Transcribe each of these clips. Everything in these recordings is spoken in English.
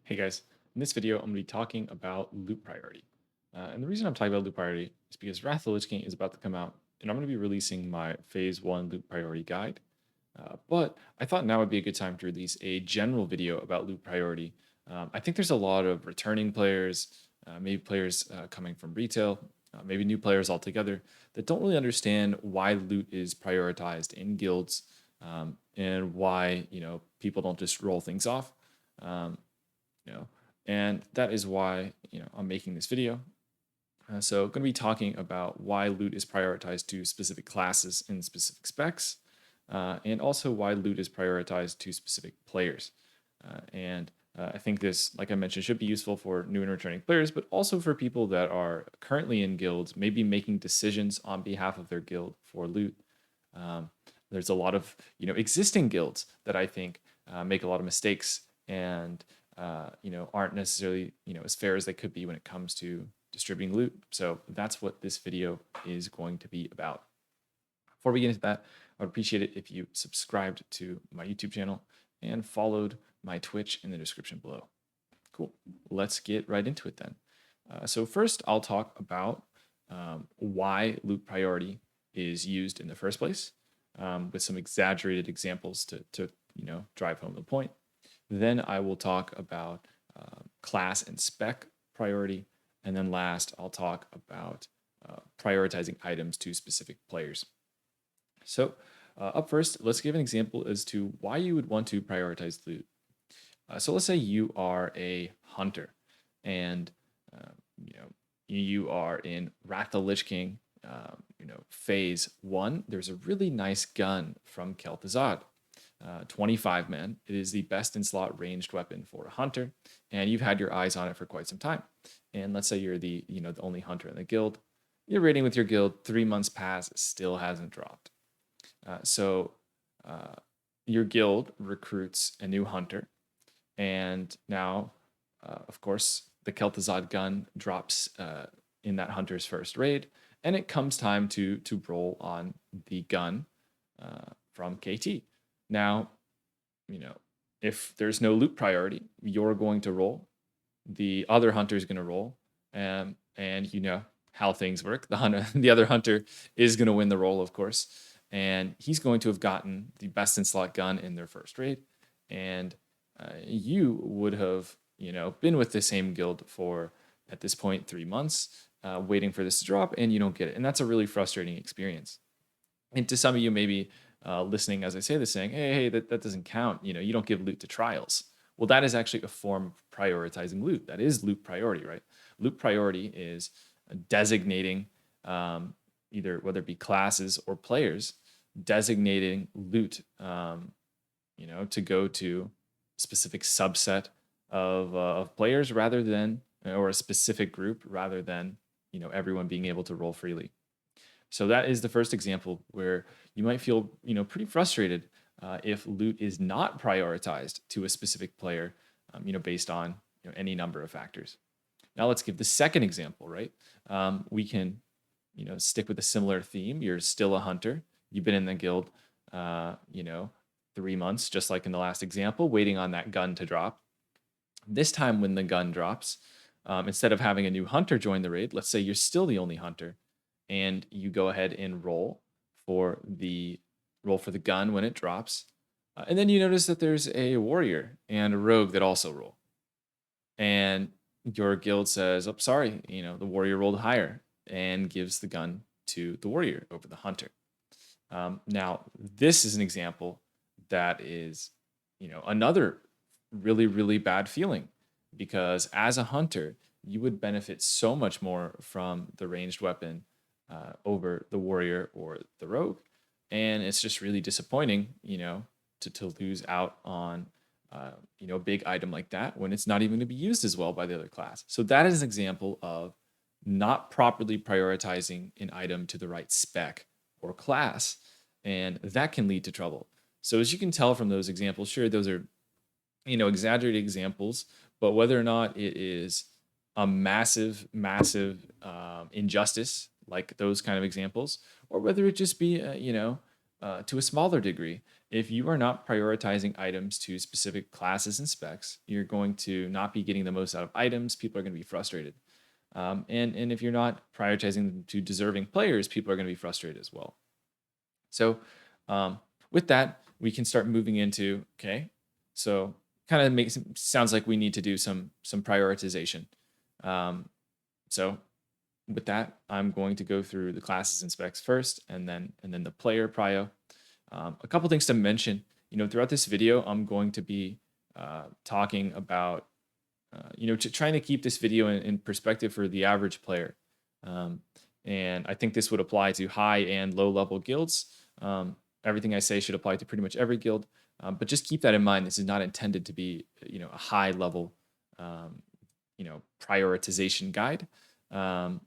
Hey guys, in this video, I'm going to be talking about loot priority. And the reason I'm talking about loot priority is because Wrath of the Lich King is about to come out, and I'm going to be releasing my Phase 1 loot priority guide. But I thought now would be a good time to release a general video about loot priority. I think there's a lot of returning players, maybe players coming from retail, maybe new players altogether, that don't really understand why loot is prioritized in guilds, and why people don't just roll things off. Um, you know, and that is why I'm making this video. So going to be talking about why loot is prioritized to specific classes in specific specs, and also why loot is prioritized to specific players. And I think this, like I mentioned, should be useful for new and returning players, but also for people that are currently in guilds, maybe making decisions on behalf of their guild for loot. Um, there's a lot of existing guilds that I think make a lot of mistakes and aren't necessarily as fair as they could be when it comes to distributing loot. So that's what this video is going to be about. Before we get into that, I would appreciate it if you subscribed to my YouTube channel and followed my Twitch in the description below. Cool. Let's get right into it then. So first, I'll talk about why loot priority is used in the first place, with some exaggerated examples to drive home the point. Then I will talk about class and spec priority, and then last I'll talk about prioritizing items to specific players. So up first, let's give an example as to why you would want to prioritize loot. So let's say you are a hunter, and uh, you know you are in Wrath of the Lich King. Phase 1. There's a really nice gun from Kel'Thuzad. 25 men. It is the best in slot ranged weapon for a hunter, and you've had your eyes on it for quite some time. And let's say you're the only hunter in the guild. You're raiding with your guild. 3 months pass, it still hasn't dropped. So your guild recruits a new hunter, and now, of course, the Kel'Thuzad gun drops in that hunter's first raid, and it comes time to roll on the gun from KT. Now, if there's no loot priority, you're going to roll. The other hunter is going to roll, and you know how things work. The other hunter is going to win the roll, of course, and he's going to have gotten the best in slot gun in their first raid, and you would have been with the same guild for at this point 3 months, waiting for this to drop, and you don't get it, and that's a really frustrating experience. And to some of you, maybe listening as I say this, saying, hey, that doesn't count. You don't give loot to trials. Well, that is actually a form of prioritizing loot. That is loot priority, right? Loot priority is designating, either whether it be classes or players, designating loot, to go to a specific subset of players rather than, or a specific group rather than, everyone being able to roll freely. So that is the first example where you might feel, pretty frustrated if loot is not prioritized to a specific player, based on any number of factors. Now let's give the second example, right? We can, stick with a similar theme. You're still a hunter. You've been in the guild, 3 months, just like in the last example, waiting on that gun to drop. This time, when the gun drops, instead of having a new hunter join the raid, let's say you're still the only hunter, and you go ahead and for the roll for the gun when it drops, and then you notice that there's a warrior and a rogue that also roll, and your guild says, "Oh, sorry, the warrior rolled higher," and gives the gun to the warrior over the hunter. Now, this is an example that is, another really, really bad feeling, because as a hunter, you would benefit so much more from the ranged weapon over the warrior or the rogue. And it's just really disappointing, to lose out on, a big item like that when it's not even going to be used as well by the other class. So that is an example of not properly prioritizing an item to the right spec or class, and that can lead to trouble. So as you can tell from those examples, sure, those are, exaggerated examples, but whether or not it is a massive, massive injustice like those kind of examples, or whether it just be, to a smaller degree, if you are not prioritizing items to specific classes and specs, you're going to not be getting the most out of items. People are going to be frustrated. And if you're not prioritizing them to deserving players, people are going to be frustrated as well. So um, with that, we can start moving into okay. So kind of makes sounds like we need to do some prioritization. Um, so with that, I'm going to go through the classes and specs first, and then the player prio. A couple things to mention. Throughout this video, I'm going to be talking about trying to keep this video in perspective for the average player. Um, and I think this would apply to high and low level guilds. Everything I say should apply to pretty much every guild, but just keep that in mind. This is not intended to be, a high level, um, prioritization guide. Um,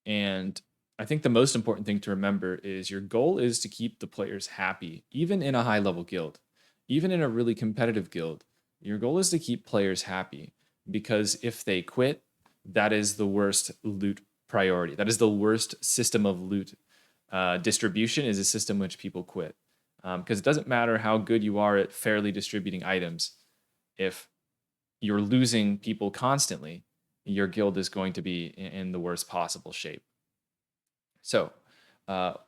and I think the most important thing to remember is your goal is to keep the players happy, even in a high level guild, even in a really competitive guild. Your goal is to keep players happy because if they quit, that is the worst loot priority. That is the worst system of loot distribution is a system which people quit. Because it doesn't matter how good you are at fairly distributing items. If you're losing people constantly, your guild is going to be in the worst possible shape. So,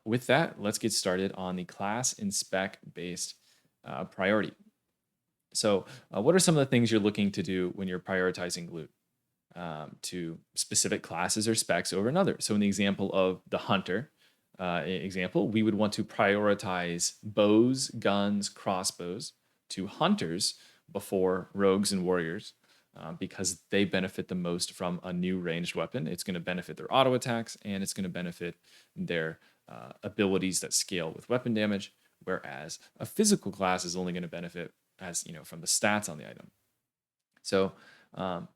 with that, let's get started on the class and spec based priority. So, what are some of the things you're looking to do when you're prioritizing loot to specific classes or specs over another? So, in the example of the hunter example, we would want to prioritize bows, guns, crossbows to hunters before rogues and warriors. Because they benefit the most from a new ranged weapon. It's going to benefit their auto attacks and it's going to benefit their abilities that scale with weapon damage. Whereas a physical class is only going to benefit as from the stats on the item. So um,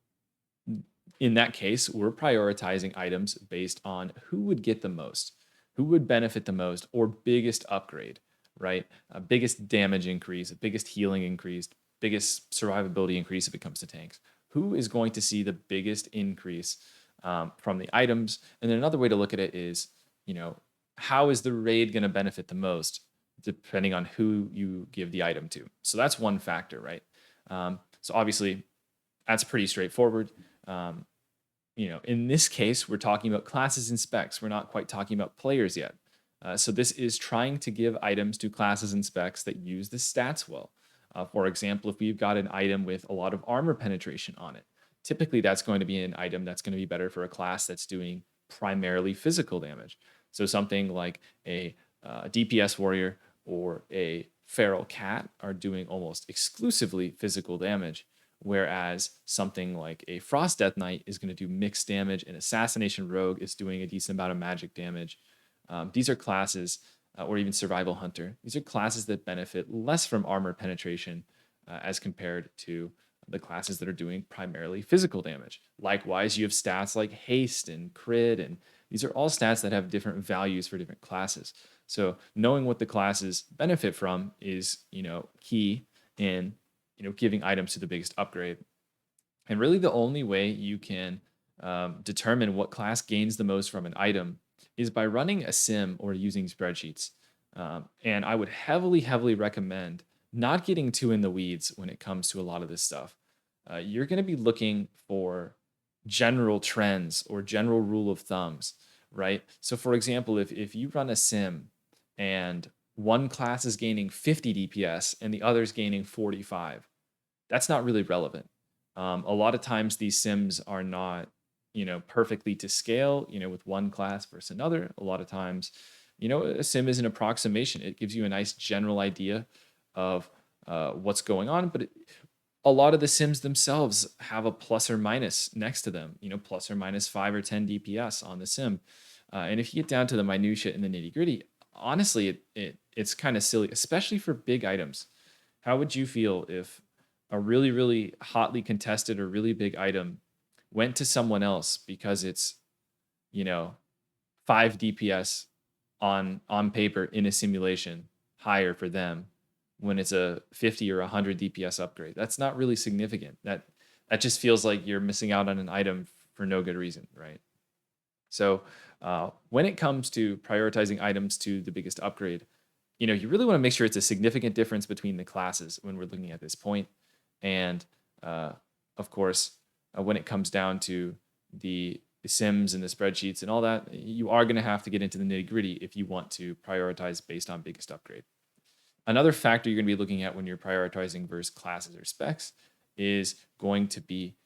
in that case, we're prioritizing items based on who would get the most, who would benefit the most, or biggest upgrade, right? Biggest damage increase, biggest healing increase, biggest survivability increase if it comes to tanks. Who is going to see the biggest increase from the items? And then another way to look at it is, how is the raid going to benefit the most, depending on who you give the item to? So that's one factor, right? So obviously, that's pretty straightforward. Um, in this case, we're talking about classes and specs. We're not quite talking about players yet. So this is trying to give items to classes and specs that use the stats well. For example, if we've got an item with a lot of armor penetration on it, typically that's going to be an item that's going to be better for a class that's doing primarily physical damage. So something like a DPS warrior or a feral cat are doing almost exclusively physical damage, whereas something like a Frost Death Knight is going to do mixed damage, and Assassination Rogue is doing a decent amount of magic damage. These are classes, or even Survival Hunter. These are classes that benefit less from armor penetration as compared to the classes that are doing primarily physical damage. Likewise, you have stats like haste and crit, and these are all stats that have different values for different classes. So knowing what the classes benefit from is, key in giving items to the biggest upgrade. And really, the only way you can determine what class gains the most from an item is by running a sim or using spreadsheets. And I would heavily, heavily recommend not getting too in the weeds when it comes to a lot of this stuff. You're going to be looking for general trends or general rule of thumbs, right? So, for example, if you run a sim and one class is gaining 50 DPS and the other is gaining 45, that's not really relevant. A lot of times these sims are not, perfectly to scale, with one class versus another. A lot of times, a sim is an approximation. It gives you a nice general idea of what's going on, but a lot of the sims themselves have a plus or minus next to them, plus or minus 5 or 10 DPS on the sim. And if you get down to the minutia and the nitty gritty, honestly, it's kind of silly, especially for big items. How would you feel if a really, really hotly contested or really big item went to someone else because it's, you know, 5 DPS on paper in a simulation higher for them when it's a 50 or 100 DPS upgrade? That's not really significant. That just feels like you're missing out on an item for no good reason, right? So when it comes to prioritizing items to the biggest upgrade, you really want to make sure it's a significant difference between the classes when we're looking at this point. And uh, of course, when it comes down to the sims and the spreadsheets and all that, you are going to have to get into the nitty gritty if you want to prioritize based on biggest upgrade. Another factor you're going to be looking at when you're prioritizing versus classes or specs is going to be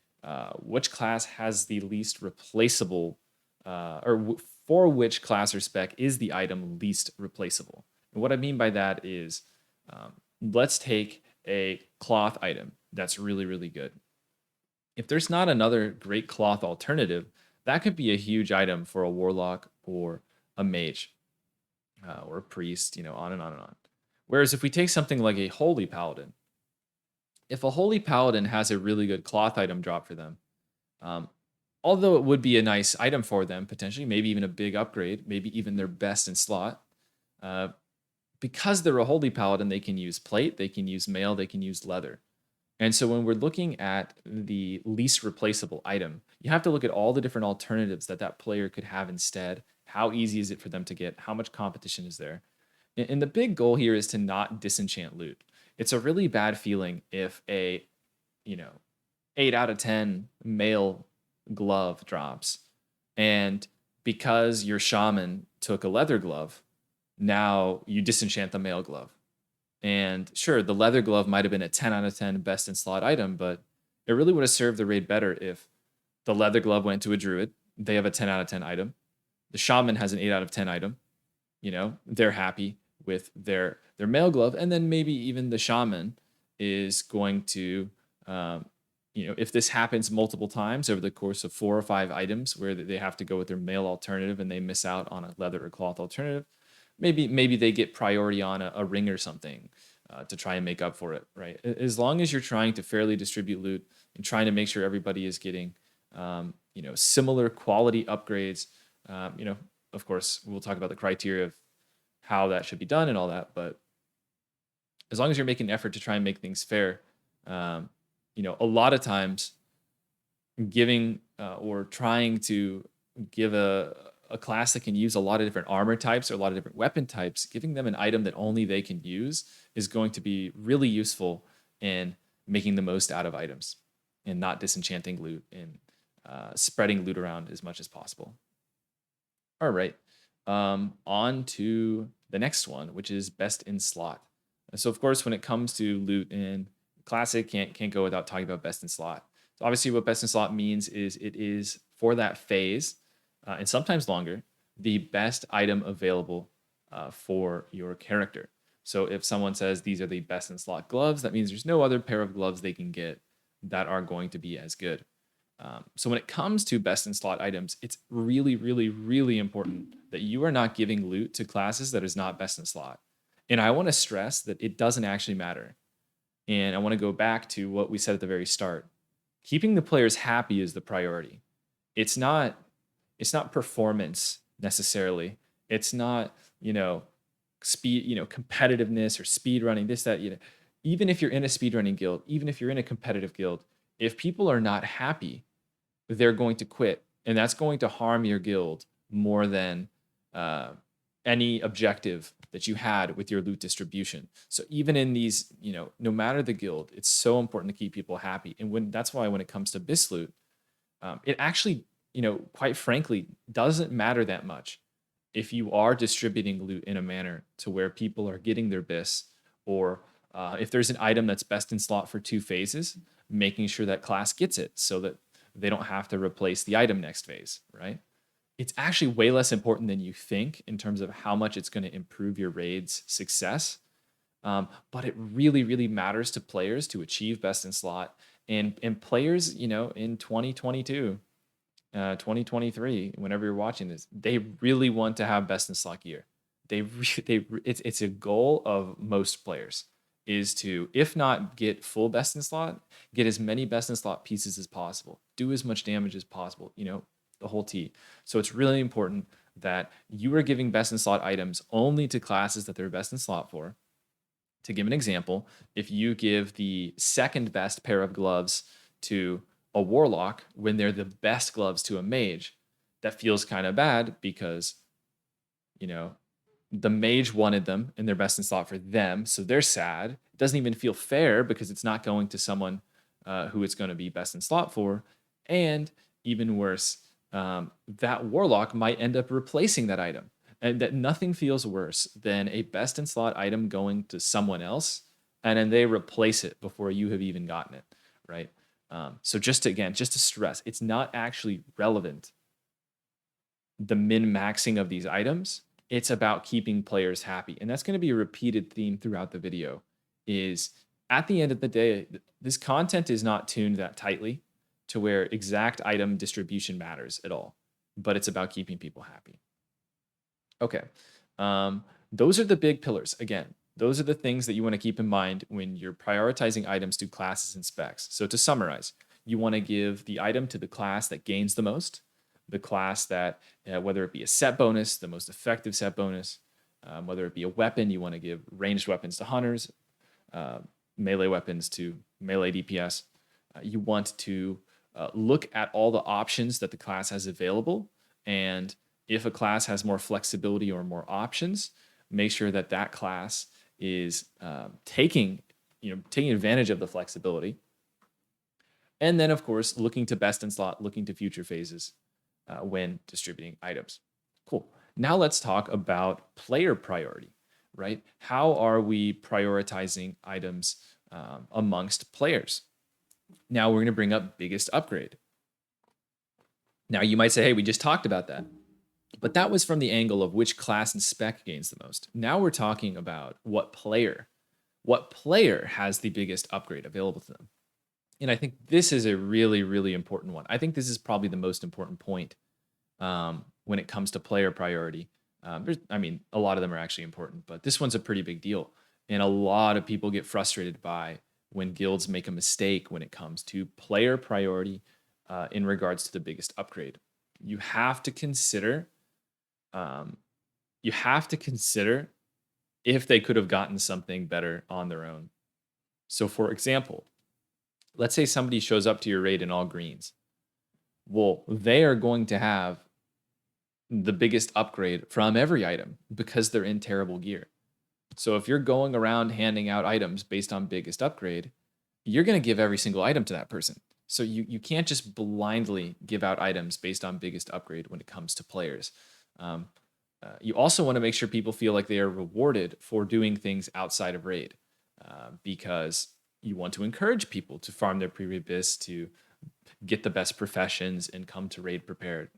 which class has the least replaceable, for which class or spec is the item least replaceable. And what I mean by that is, um, let's take a cloth item that's really, really good. If there's not another great cloth alternative, that could be a huge item for a warlock or a mage or a priest, on and on and on. Whereas if we take something like a holy paladin, if a holy paladin has a really good cloth item drop for them, um, although it would be a nice item for them potentially, maybe even a big upgrade, maybe even their best in slot, uh, because they're a holy paladin, they can use plate, they can use mail, they can use leather. And so when we're looking at the least replaceable item, you have to look at all the different alternatives that that player could have instead. How easy is it for them to get? How much competition is there? And the big goal here is to not disenchant loot. It's a really bad feeling if a, you know, 8 out of 10 male glove drops. And because your shaman took a leather glove, now you disenchant the male glove. And sure, the leather glove might have been a 10 out of 10 best in slot item, but it really would have served the raid better if the leather glove went to a druid. They have a 10 out of 10 item. The shaman has an 8 out of 10 item. They're happy with their male glove. And then maybe even the shaman is going to, if this happens multiple times over the course of 4 or 5 items where they have to go with their male alternative and they miss out on a leather or cloth alternative, maybe they get priority on a ring or something to try and make up for it, right? As long as you're trying to fairly distribute loot and trying to make sure everybody is getting, similar quality upgrades. Of course, we'll talk about the criteria of how that should be done and all that, but as long as you're making an effort to try and make things fair, a lot of times giving or trying to give a class that can use a lot of different armor types or a lot of different weapon types, giving them an item that only they can use is going to be really useful in making the most out of items and not disenchanting loot and spreading loot around as much as possible. All right. On to the next one, which is best in slot. So of course, when it comes to loot in classic, can't go without talking about best in slot. So obviously, what best in slot means is it is for that phase, and sometimes longer, the best item available for your character. So if someone says these are the best in slot gloves, that means there's no other pair of gloves they can get that are going to be as good. So when it comes to best in slot items, it's really, really, really important that you are not giving loot to classes that is not best in slot. And I want to stress that it doesn't actually matter. And I want to go back to what we said at the very start. Keeping the players happy is the priority. It's not performance necessarily. It's not, speed, competitiveness or speed running, this, that, even if you're in a speed running guild, even if you're in a competitive guild, if people are not happy, they're going to quit. And that's going to harm your guild more than any objective that you had with your loot distribution. So even in these, no matter the guild, it's so important to keep people happy. And that's why when it comes to BIS loot, it actually, quite frankly, doesn't matter that much if you are distributing loot in a manner to where people are getting their BIS, or if there's an item that's best in slot for 2 phases, making sure that class gets it so that they don't have to replace the item next phase, right? It's actually way less important than you think in terms of how much it's going to improve your raid's success. But it really, really matters to players to achieve best in slot. And players, in 2022, 2023, whenever you're watching this, they really want to have best in slot gear. It's a goal of most players is to, if not get full best in slot, get as many best in slot pieces as possible, do as much damage as possible, the whole T. So it's really important that you are giving best in slot items only to classes that they're best in slot for. To give an example, if you give the second best pair of gloves to a warlock when they're the best gloves to a mage, that feels kind of bad because, The mage wanted them in their best in slot for them, so they're sad. It doesn't even feel fair because it's not going to someone who it's going to be best in slot for. And even worse, that warlock might end up replacing that item. And that nothing feels worse than a best in slot item going to someone else and then they replace it before you have even gotten it, right? So just to stress, it's not actually relevant the min maxing of these items. It's about keeping players happy. And that's going to be a repeated theme throughout the video is at the end of the day, this content is not tuned that tightly to where exact item distribution matters at all, but it's about keeping people happy. Okay. Those are the big pillars. Again, those are the things that you want to keep in mind when you're prioritizing items to classes and specs. So to summarize, you want to give the item to the class that gains the most, the class that, whether it be a set bonus, the most effective set bonus, whether it be a weapon, you want to give ranged weapons to hunters, melee weapons to melee DPS. You want to look at all the options that the class has available. And if a class has more flexibility or more options, make sure that that class is taking advantage of the flexibility. And then, of course, looking to best in slot, looking to future phases when distributing items. Cool. Now let's talk about player priority, right? How are we prioritizing items amongst players? Now we're going to bring up biggest upgrade. Now you might say, hey, we just talked about that. But that was from the angle of which class and spec gains the most. Now we're talking about what player has the biggest upgrade available to them. And I think this is a really, really important one. I think this is probably the most important point when it comes to player priority. A lot of them are actually important, but this one's a pretty big deal. And a lot of people get frustrated by when guilds make a mistake when it comes to player priority in regards to the biggest upgrade. You have to consider if they could have gotten something better on their own. So for example, let's say somebody shows up to your raid in all greens. Well, they are going to have the biggest upgrade from every item because they're in terrible gear. So if you're going around handing out items based on biggest upgrade, you're going to give every single item to that person. So you can't just blindly give out items based on biggest upgrade when it comes to players. You also want to make sure people feel like they are rewarded for doing things outside of raid because you want to encourage people to farm their pre-raid bis, to get the best professions and come to raid prepared.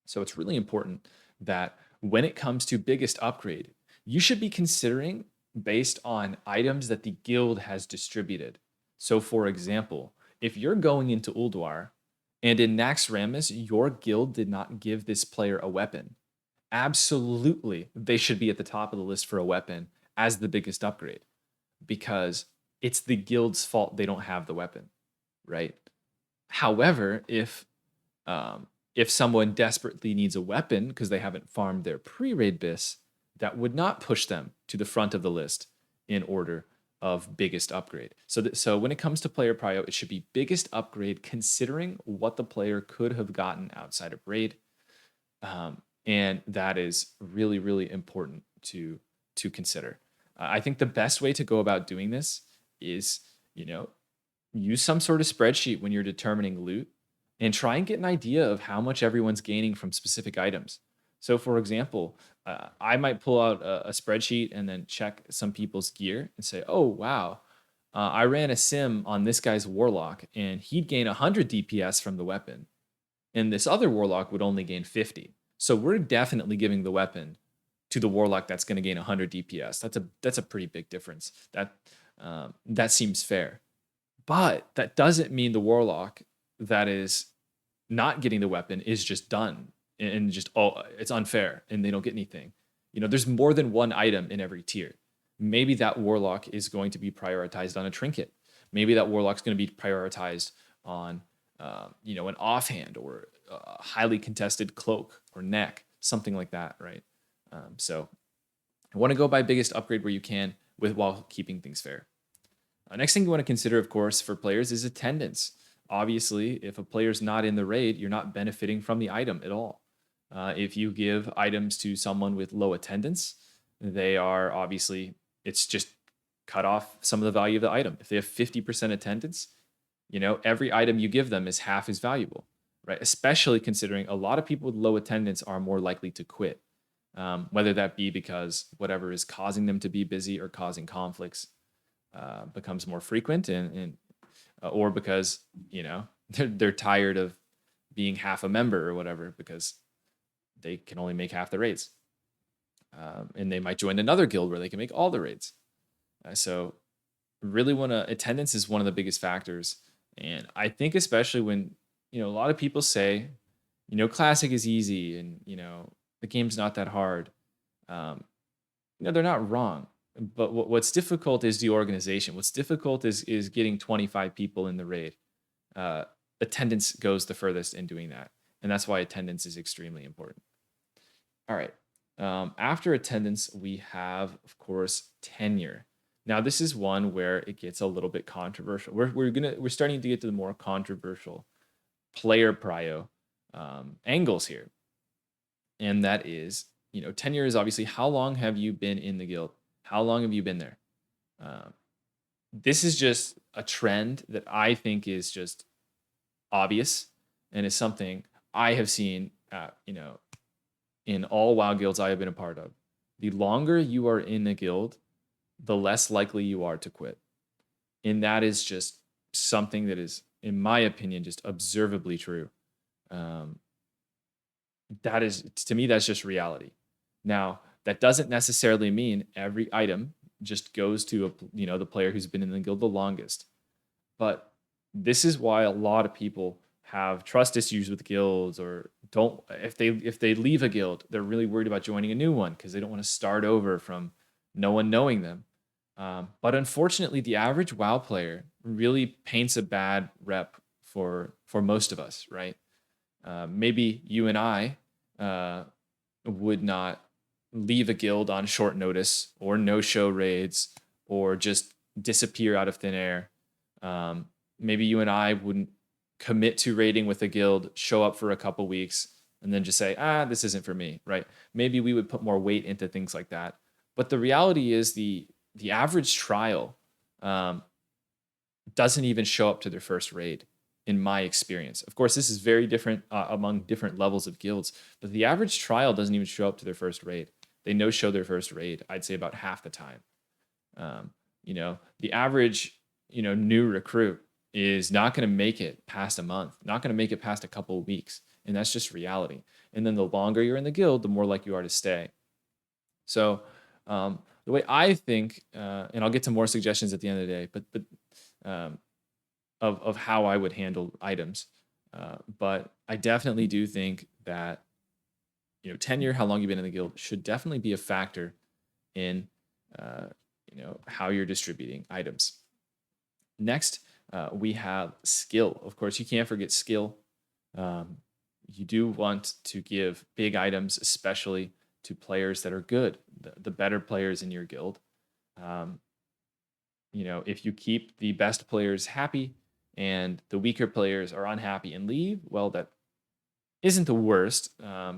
So it's really important that when it comes to biggest upgrade, you should be considering based on items that the guild has distributed. So for example, if you're going into Ulduar and in Naxxramas, your guild did not give this player a weapon, absolutely they should be at the top of the list for a weapon as the biggest upgrade because it's the guild's fault they don't have the weapon, right? However, if someone desperately needs a weapon because they haven't farmed their pre-raid bis, that would not push them to the front of the list in order of biggest upgrade. So when it comes to player prio, it should be biggest upgrade considering what the player could have gotten outside of raid. And that is really, really important to consider. I think the best way to go about doing this is, use some sort of spreadsheet when you're determining loot and try and get an idea of how much everyone's gaining from specific items. So for example, I might pull out a spreadsheet and then check some people's gear and say, oh, wow, I ran a sim on this guy's warlock and he'd gain 100 DPS from the weapon. And this other warlock would only gain 50. So we're definitely giving the weapon to the warlock that's going to gain 100 DPS. That's a pretty big difference. That seems fair. But that doesn't mean the warlock that is not getting the weapon is just done and just, it's unfair and they don't get anything. There's more than one item in every tier. Maybe that warlock is going to be prioritized on a trinket. Maybe that warlock's going to be prioritized on, an offhand or a highly contested cloak or neck, something like that, right? So I want to go by biggest upgrade where you can while keeping things fair. Next thing you want to consider, of course, for players is attendance. Obviously, if a player's not in the raid, you're not benefiting from the item at all. If you give items to someone with low attendance, they are obviously, it's just cut off some of the value of the item. If they have 50% attendance, every item you give them is half as valuable, right? Especially considering a lot of people with low attendance are more likely to quit, whether that be because whatever is causing them to be busy or causing conflicts becomes more frequent, or because they're tired of being half a member or whatever because they can only make half the raids, and they might join another guild where they can make all the raids. So really want to attendance is one of the biggest factors, and I think especially when a lot of people say classic is easy and the game's not that hard. um, they're not wrong, but what's difficult is the organization. What's difficult is getting 25 people in the raid. uh, Attendance goes the furthest in doing that, and that's why attendance is extremely important. All right. After attendance, we have, of course, tenure. Now, this is one where it gets a little bit controversial. We're starting to get to the more controversial player prio angles here, and that is, tenure is obviously how long have you been in the guild? How long have you been there? Um, this is just a trend that I think is just obvious, and is something I have seen, in all WoW guilds I have been a part of. The longer you are in a guild, the less likely you are to quit. And that is just something that is, in my opinion, just observably true. Um, that is, to me, that's just reality. Now, that doesn't necessarily mean every item just goes to the player who's been in the guild the longest. But this is why a lot of people have trust issues with guilds, or don't, if they leave a guild, they're really worried about joining a new one because they don't want to start over from no one knowing them. But unfortunately, the average WoW player really paints a bad rep for most of us, right? Maybe you and I uh, would not leave a guild on short notice, or no show raids, or just disappear out of thin air. Maybe you and I wouldn't commit to raiding with a guild, show up for a couple weeks, and then just say, this isn't for me, right? Maybe we would put more weight into things like that. But the reality is the average trial um, doesn't even show up to their first raid, in my experience. Of course, this is very different among different levels of guilds, but the average trial doesn't even show up to their first raid. They no show their first raid, I'd say about half the time. The average, new recruit is not going to make it past a month, not going to make it past a couple of weeks. And that's just reality. And then the longer you're in the guild, the more likely you are to stay. So the way I think, and I'll get to more suggestions at the end of the day, but um, of how I would handle items. But I definitely do think that tenure, how long you've been in the guild, should definitely be a factor in uh, how you're distributing items. Next, we have skill. Of course, you can't forget skill. Um, you do want to give big items, especially to players that are good, the better players in your guild. Um, if you keep the best players happy and the weaker players are unhappy and leave, well, that isn't the worst,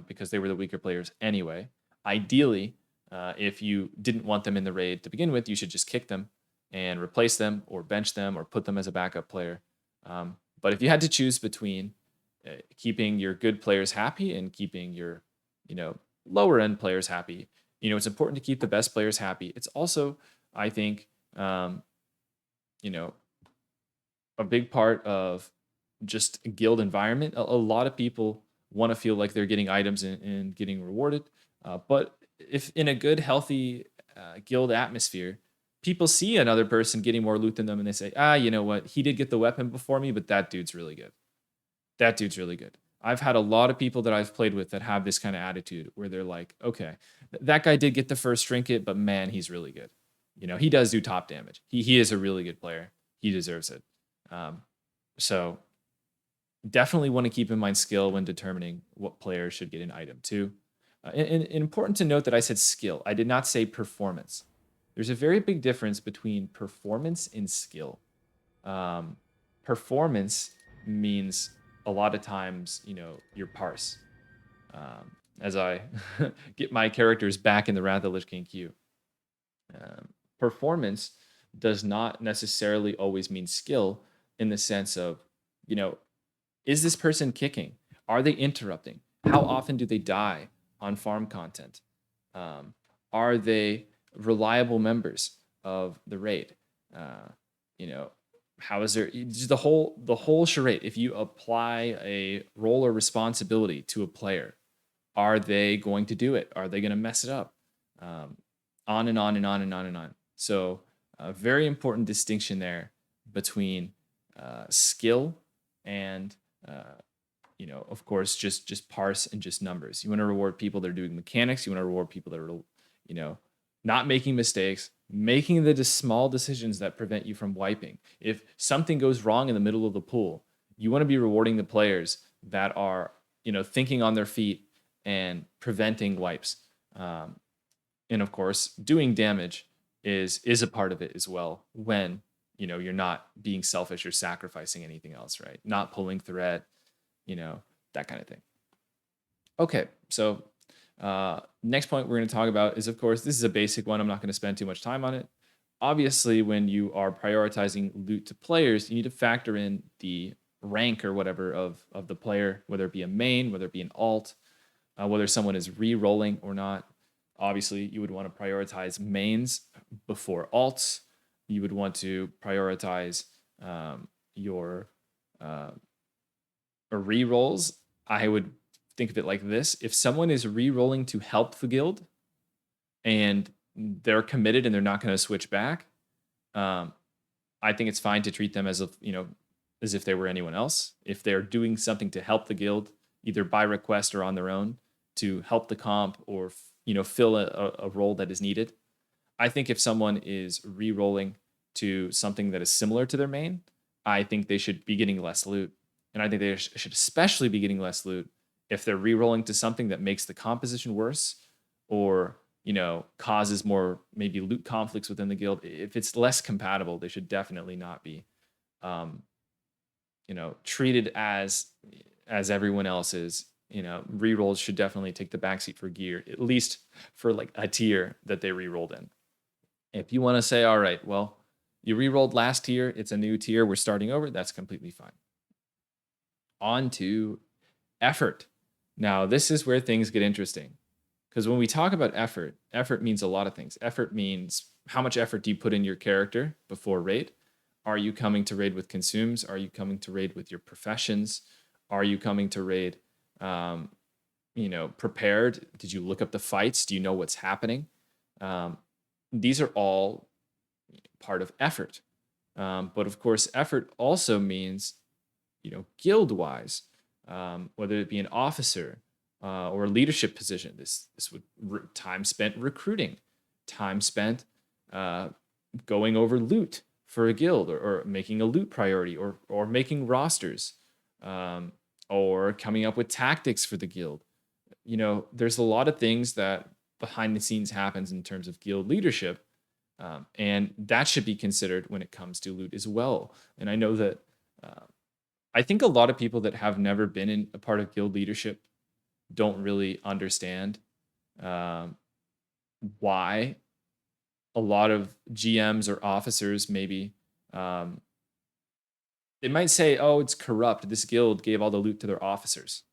because they were the weaker players anyway. Ideally, if you didn't want them in the raid to begin with, you should just kick them and replace them, or bench them, or put them as a backup player. But if you had to choose between keeping your good players happy and keeping your, lower end players happy, it's important to keep the best players happy. It's also, I think, you know, a big part of just a guild environment. A lot of people want to feel like they're getting items and getting rewarded. But if in a good, healthy guild atmosphere, people see another person getting more loot than them and they say, you know what? He did get the weapon before me, but that dude's really good. That dude's really good. I've had a lot of people that I've played with that have this kind of attitude where they're like, okay, that guy did get the first trinket, but man, he's really good. He does do top damage. He is a really good player. He deserves it. Um, so definitely want to keep in mind skill when determining what players should get an item too. And important to note that I said skill. I did not say performance. There's a very big difference between performance and skill. Um, Performance means a lot of times, your parse. as I get my characters back in the Wrath of the Lich King queue. Performance does not necessarily always mean skill in the sense of, you know, is this person kicking? Are they interrupting? How often do they die on farm content? Um, are they reliable members of the raid? Uh, you know, how is there just the whole charade? If you apply a role or responsibility to a player, are they going to do it? Are they going to mess it up? Um, on and on and on and on and on. So, a very important distinction there between skill and, uh, of course, just parse and just numbers. You want to reward people that are doing mechanics. You want to reward people that are, you know, not making mistakes, making the small decisions that prevent you from wiping. If something goes wrong in the middle of the pool, you want to be rewarding the players that are, thinking on their feet and preventing wipes. Um, and of course, doing damage is a part of it as well. When you're not being selfish or sacrificing anything else, right? Not pulling thread, you know, that kind of thing. Okay, so next point we're going to talk about is, of course, this is a basic one. I'm not going to spend too much time on it. Obviously, when you are prioritizing loot to players, you need to factor in the rank or whatever of the player, whether it be a main, whether it be an alt, whether someone is re-rolling or not. Obviously, you would want to prioritize mains before alts. You would want to prioritize your re-rolls. I would think of it like this: if someone is re-rolling to help the guild and they're committed and they're not going to switch back, um, I think it's fine to treat them as if they were anyone else. If they're doing something to help the guild, either by request or on their own, to help the comp or fill a role that is needed. I think if someone is re-rolling to something that is similar to their main, I think they should be getting less loot. And I think they should especially be getting less loot if they're re-rolling to something that makes the composition worse or causes more maybe loot conflicts within the guild. If it's less compatible, they should definitely not be um, treated as everyone else is. Rerolls should definitely take the backseat for gear, at least for like a tier that they rerolled in. If you want to say, all right, well, you rerolled last tier, it's a new tier, we're starting over, that's completely fine. On to effort. Now, this is where things get interesting. Because when we talk about effort means a lot of things. Effort means how much effort do you put in your character before raid? Are you coming to raid with consumes? Are you coming to raid with your professions? Are you coming to raid, prepared? Did you look up the fights? Do you know what's happening? These are all part of effort. But of course, effort also means, guild wise, whether it be an officer or a leadership position. This would time spent recruiting, time spent going over loot for a guild, or making a loot priority, or making rosters, or coming up with tactics for the guild. There's a lot of things that behind the scenes happens in terms of guild leadership, and that should be considered when it comes to loot as well. And I know that I think a lot of people that have never been in a part of guild leadership don't really understand why a lot of GMs or officers maybe they might say, "Oh, it's corrupt. This guild gave all the loot to their officers,"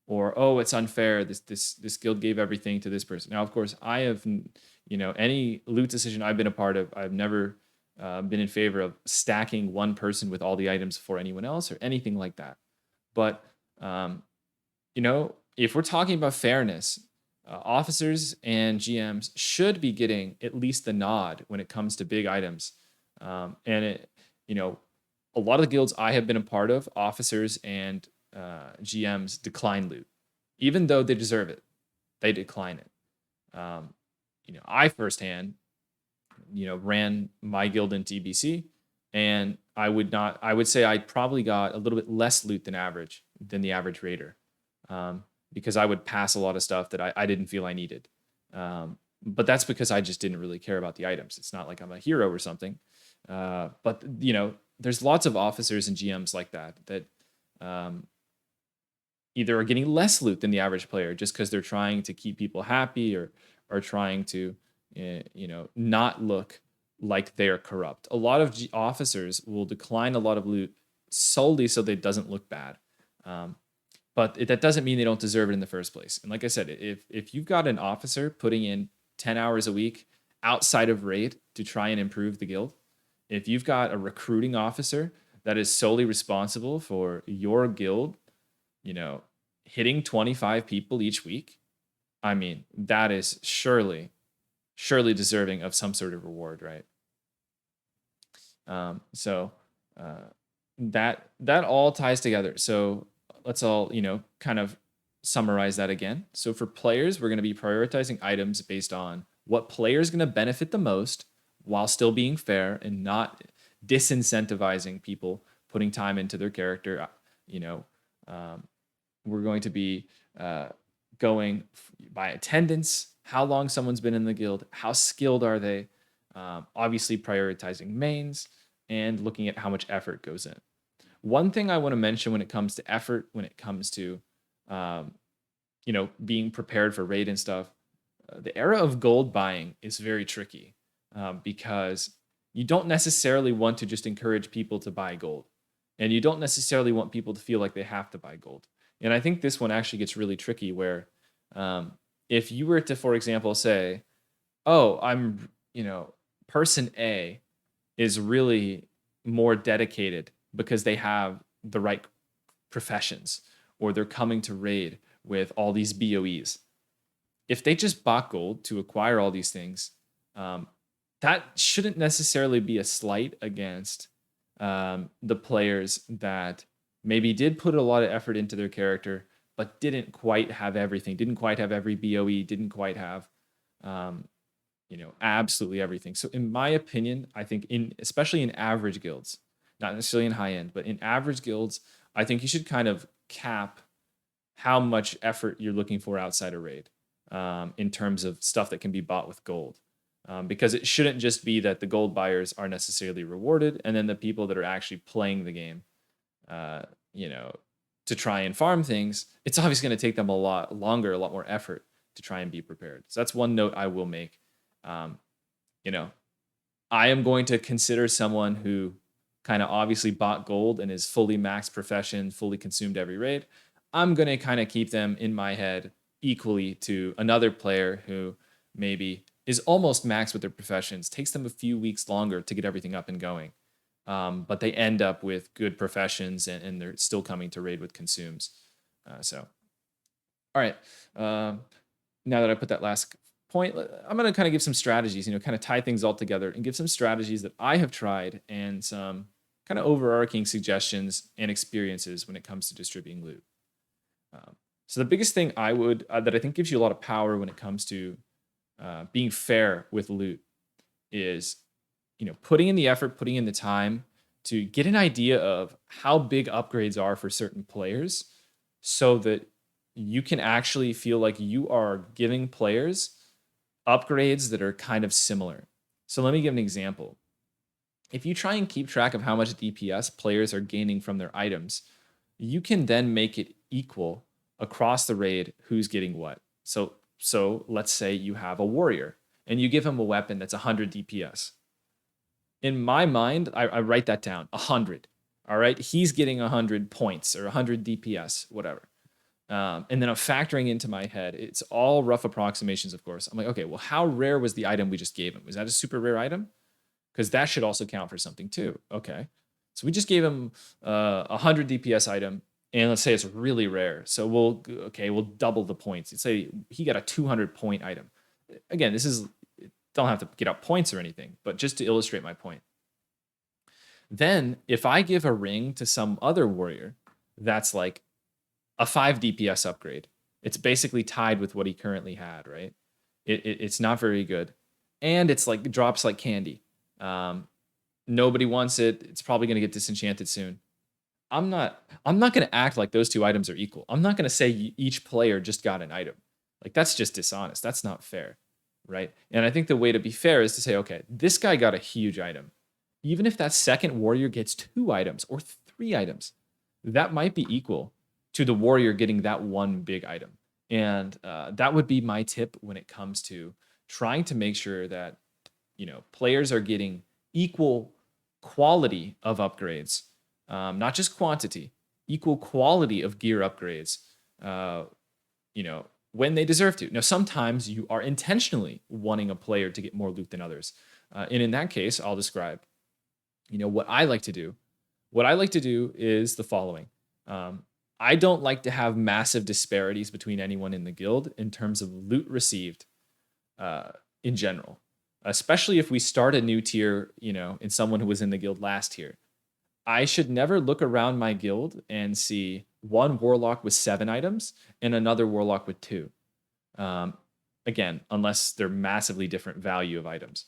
or "Oh, it's unfair. This guild gave everything to this person." Now, of course, I have any loot decision I've been a part of, I've never been in favor of stacking one person with all the items for anyone else or anything like that. But if we're talking about fairness, officers and GMs should be getting at least the nod when it comes to big items. And a lot of the guilds I have been a part of, officers and GMs decline loot, even though they deserve it. They decline it. I firsthand, ran my guild in TBC, and I would say I probably got a little bit less loot than the average raider, because I would pass a lot of stuff that I didn't feel I needed. But that's because I just didn't really care about the items. It's not like I'm a hero or something. But there's lots of officers and GMs like that either are getting less loot than the average player just because they're trying to keep people happy or are trying to, not look like they are corrupt. A lot of officers will decline a lot of loot solely so that it doesn't look bad. Um, but that doesn't mean they don't deserve it in the first place. And like I said, if you've got an officer putting in 10 hours a week outside of raid to try and improve the guild, if you've got a recruiting officer that is solely responsible for your guild, you know, hitting 25 people each week, I mean, that is surely deserving of some sort of reward, right? So that all ties together. So let's all kind of summarize that again. So for players, we're going to be prioritizing items based on what player is going to benefit the most while still being fair and not disincentivizing people putting time into their character. We're going to be going by attendance, how long someone's been in the guild, how skilled are they, obviously prioritizing mains, and looking at how much effort goes in. One thing I want to mention when it comes to effort, when it comes to being prepared for raid and stuff, the era of gold buying is very tricky because you don't necessarily want to just encourage people to buy gold, and you don't necessarily want people to feel like they have to buy gold. And I think this one actually gets really tricky where if you were to, for example, say, oh, person A is really more dedicated because they have the right professions or they're coming to raid with all these BOEs. If they just bought gold to acquire all these things, that shouldn't necessarily be a slight against the players that maybe did put a lot of effort into their character, but didn't quite have everything, didn't quite have every BOE, didn't quite have, absolutely everything. So in my opinion, I think especially in average guilds, not necessarily in high end, but in average guilds, I think you should kind of cap how much effort you're looking for outside a raid in terms of stuff that can be bought with gold. Because it shouldn't just be that the gold buyers are necessarily rewarded and then the people that are actually playing the game, to try and farm things, it's obviously going to take them a lot longer, a lot more effort to try and be prepared. So that's one note I will make. I am going to consider someone who kind of obviously bought gold and is fully maxed profession, fully consumed every raid. I'm going to kind of keep them in my head equally to another player who maybe is almost maxed with their professions, takes them a few weeks longer to get everything up and going. But they end up with good professions and they're still coming to raid with consumes. All right. Now that I put that last point, I'm going to kind of give some strategies, kind of tie things all together and give some strategies that I have tried and some kind of overarching suggestions and experiences when it comes to distributing loot. So the biggest thing that I think gives you a lot of power when it comes to being fair with loot is, putting in the effort, putting in the time to get an idea of how big upgrades are for certain players so that you can actually feel like you are giving players upgrades that are kind of similar. So let me give an example. If you try and keep track of how much DPS players are gaining from their items, you can then make it equal across the raid who's getting what. So let's say you have a warrior and you give him a weapon that's 100 DPS. In my mind, I write that down, 100. All right, he's getting 100 points or 100 DPS, whatever. And then I'm factoring into my head. It's all rough approximations, of course. I'm like, okay, well, how rare was the item we just gave him? Was that a super rare item? Because that should also count for something too. Okay, so we just gave him a 100 DPS item, and let's say it's really rare. So we'll double the points. Let's say he got a 200 point item. Again, don't have to get out points or anything, but just to illustrate my point. Then if I give a ring to some other warrior that's like a 5 DPS upgrade, it's basically tied with what he currently had, right? It's not very good. And it's like drops like candy. Nobody wants it. It's probably going to get disenchanted soon. I'm not going to act like those two items are equal. I'm not going to say each player just got an item. Like that's just dishonest. That's not fair, right? And I think the way to be fair is to say, okay, this guy got a huge item. Even if that second warrior gets 2 items or 3 items, that might be equal to the warrior getting that one big item. And that would be my tip when it comes to trying to make sure that players are getting equal quality of upgrades, not just quantity, equal quality of gear upgrades. Uh, when they deserve to. Now, sometimes you are intentionally wanting a player to get more loot than others, and in that case, I'll describe. What I like to do. What I like to do is the following. Um, I don't like to have massive disparities between anyone in the guild in terms of loot received uh, in general, especially if we start a new tier, in someone who was in the guild last tier. I should never look around my guild and see one warlock with 7 items and another warlock with 2. Um, Again, unless they're massively different value of items.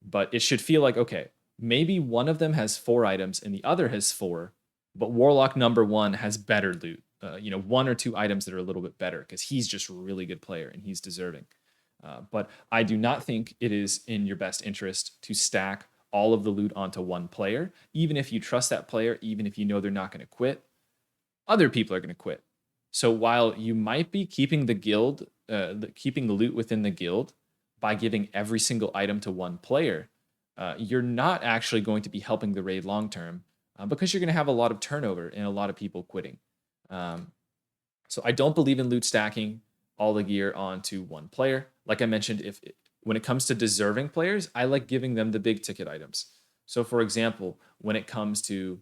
But it should feel like, okay, maybe one of them has 4 items and the other has 4, but warlock number 1 has better loot. 1 or 2 items that are a little bit better because he's just a really good player and he's deserving. But I do not think it is in your best interest to stack all of the loot onto one player, even if you trust that player, even if you know they're not going to quit. Other people are going to quit. So while you might be keeping the guild, keeping the loot within the guild by giving every single item to one player, you're not actually going to be helping the raid long term because you're going to have a lot of turnover and a lot of people quitting. Um, so I don't believe in loot stacking all the gear onto one player. Like I mentioned, when it comes to deserving players, I like giving them the big ticket items. So for example, when it comes to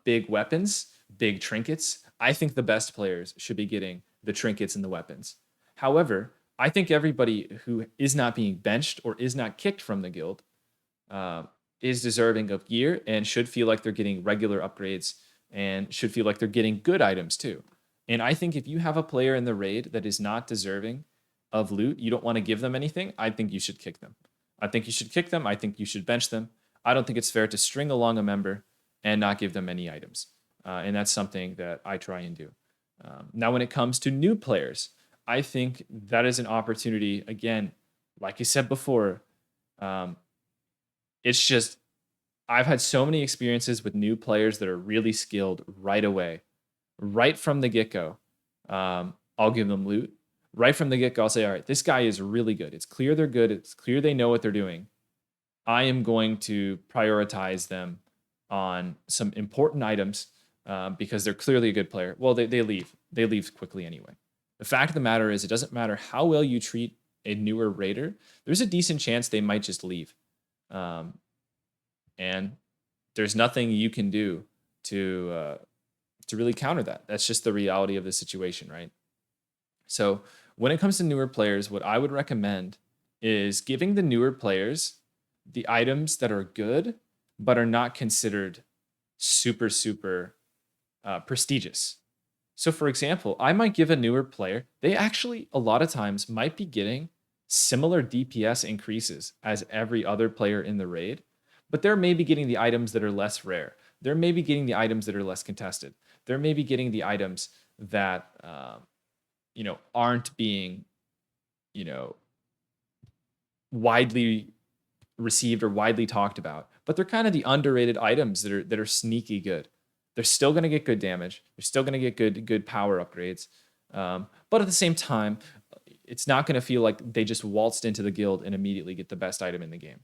big weapons, big trinkets, I think the best players should be getting the trinkets and the weapons. However, I think everybody who is not being benched or is not kicked from the guild uh, is deserving of gear and should feel like they're getting regular upgrades and should feel like they're getting good items too. And I think if you have a player in the raid that is not deserving of loot, you don't want to give them anything, I think you should kick them. I think you should kick them. I think you should bench them. I don't think it's fair to string along a member and not give them any items. And that's something that I try and do. Now, when it comes to new players, I think that is an opportunity. Again, like you said before, um, it's just I've had so many experiences with new players that are really skilled right away, right from the get go. I'll give them loot right from the get go. I'll say, all right, this guy is really good. It's clear they're good. It's clear they know what they're doing. I am going to prioritize them on some important items because they're clearly a good player. Well, they leave. They leave quickly anyway. The fact of the matter is, it doesn't matter how well you treat a newer raider. There's a decent chance they might just leave. Um, and there's nothing you can do to really counter that. That's just the reality of the situation, right? So when it comes to newer players, what I would recommend is giving the newer players the items that are good but are not considered super prestigious. So for example, I might give a newer player, they actually a lot of times might be getting similar DPS increases as every other player in the raid, but they're maybe getting the items that are less rare. They're maybe getting the items that are less contested. They're maybe getting the items that aren't being you know widely received or widely talked about, but they're kind of the underrated items that are sneaky good. They're still going to get good damage. They're still going to get good power upgrades. But at the same time, it's not going to feel like they just waltzed into the guild and immediately get the best item in the game.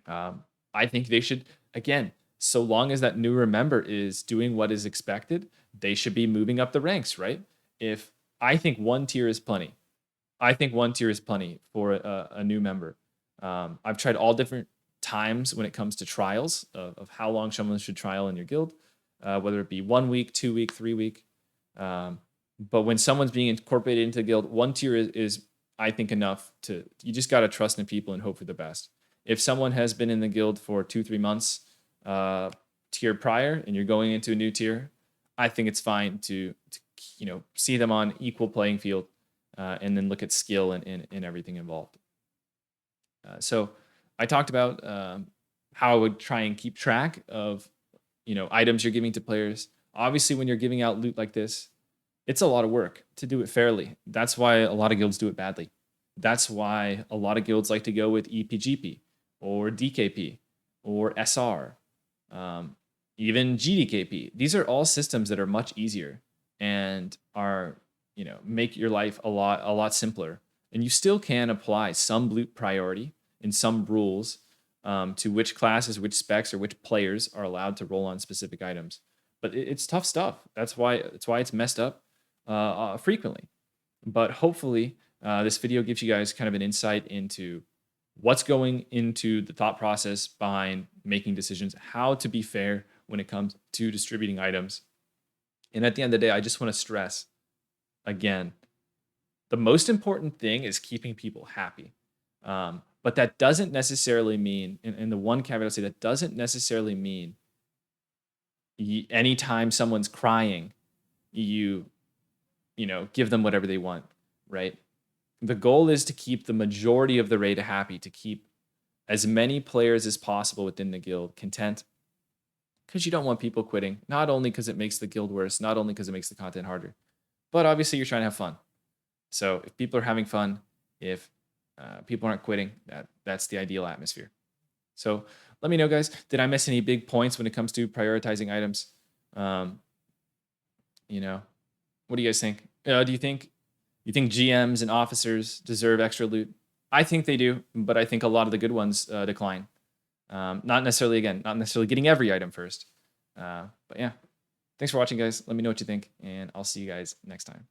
I think they should, again, so long as that newer member is doing what is expected, they should be moving up the ranks, right? If I think one tier is plenty, I think one tier is plenty for a new member. I've tried all different times when it comes to trials of how long someone should trial in your guild, whether it be 1 week, 2 week, 3 week. But when someone's being incorporated into the guild, one tier is I think enough to. You just got to trust in people and hope for the best. If someone has been in the guild for 2-3 months, tier prior, and you're going into a new tier, I think it's fine to see them on equal playing field, and then look at skill and everything involved. So I talked about how I would try and keep track of items you're giving to players. Obviously, when you're giving out loot like this, it's a lot of work to do it fairly. That's why a lot of guilds do it badly. That's why a lot of guilds like to go with EPGP or DKP or SR, even GDKP. These are all systems that are much easier and are, make your life a lot simpler. And you still can apply some loot priority and some rules to which classes, which specs, or which players are allowed to roll on specific items. But it's tough stuff. That's why it's messed up frequently. But hopefully, this video gives you guys kind of an insight into what's going into the thought process behind making decisions, how to be fair when it comes to distributing items. And at the end of the day, I just want to stress again, the most important thing is keeping people happy. But that doesn't necessarily mean, and the one caveat I'll say, that doesn't necessarily mean anytime someone's crying, you give them whatever they want, right? The goal is to keep the majority of the raid happy, to keep as many players as possible within the guild content, because you don't want people quitting, not only because it makes the guild worse, not only because it makes the content harder, but obviously you're trying to have fun. So if people are having fun, if people aren't quitting, that's the ideal atmosphere. So let me know, guys, did I miss any big points when it comes to prioritizing items? What do you guys think? Do you think GMs and officers deserve extra loot? I think they do, but I think a lot of the good ones decline. Not necessarily getting every item first. But yeah, thanks for watching, guys. Let me know what you think, and I'll see you guys next time.